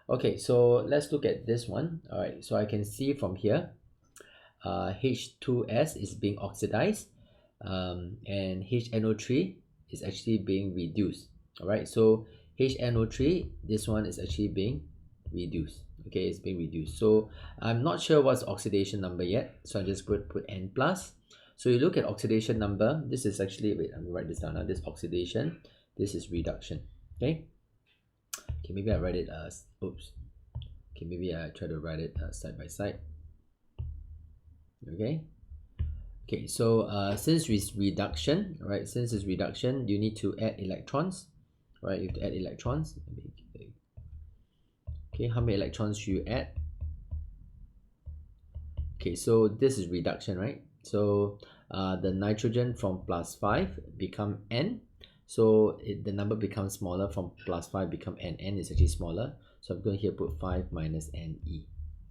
Okay, so let's look at this one. All right, so I can see from here, H2S is being oxidized, and HNO3 is actually being reduced. All right, so HNO3, this one is actually being reduced. Okay, it's being reduced. So I'm not sure what's the oxidation number yet, so I'm just going to put N plus. So you look at oxidation number. This is actually, wait, I'm going to write this down now. This oxidation, this is reduction. Okay, maybe I write it oops. Okay, maybe I try to write it side by side. Okay, so since it's reduction, right, since it's reduction, you need to add electrons, right? You have to add electrons. Okay, how many electrons should you add? Okay, so this is reduction, right? So the nitrogen from +5 become N, so the number becomes smaller. From +5 become N is actually smaller, so I'm going to here put 5 minus Ne.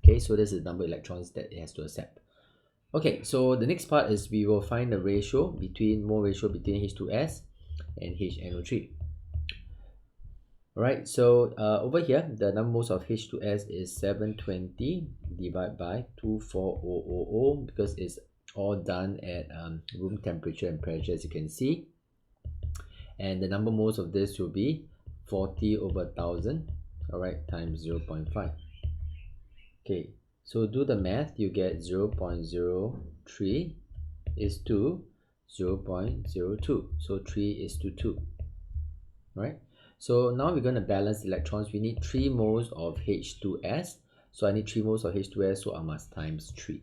Okay, so this is the number of electrons that it has to accept. Okay, so the next part is we will find the ratio between mole ratio between H2S and HNO3. Alright, so over here the number moles of H2S is 720 divided by 24000 because it's all done at room temperature and pressure, as you can see, and the number moles of this will be 40 over 1000, alright, times 0.5. Okay, so do the math, you get 0.03 is to 0.02, so 3 is to 2. Right, so now we're going to balance electrons. We need 3 moles of H2S, so I need 3 moles of H2S, so I must times 3.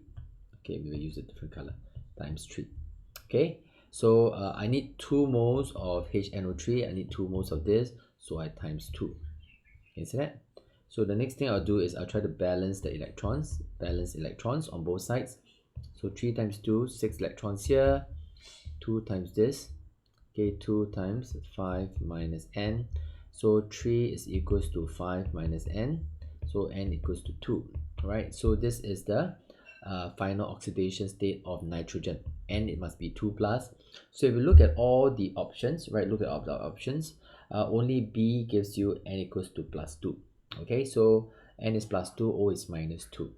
Okay, we will use a different color, times 3. Okay, so I need 2 moles of HNO3, I need 2 moles of this, so I times 2. Can you see that? So the next thing I'll do is I'll try to balance the electrons, on both sides. So 3 times 2, 6 electrons here, 2 times this, okay, 2 times 5 minus N, so 3 is equals to 5 minus N, so N equals to 2. Right, so this is the final oxidation state of nitrogen, and it must be 2 plus. So if you look at all the options, right, look at all the options, only B gives you N equals to +2. Okay, so N is +2, O is -2.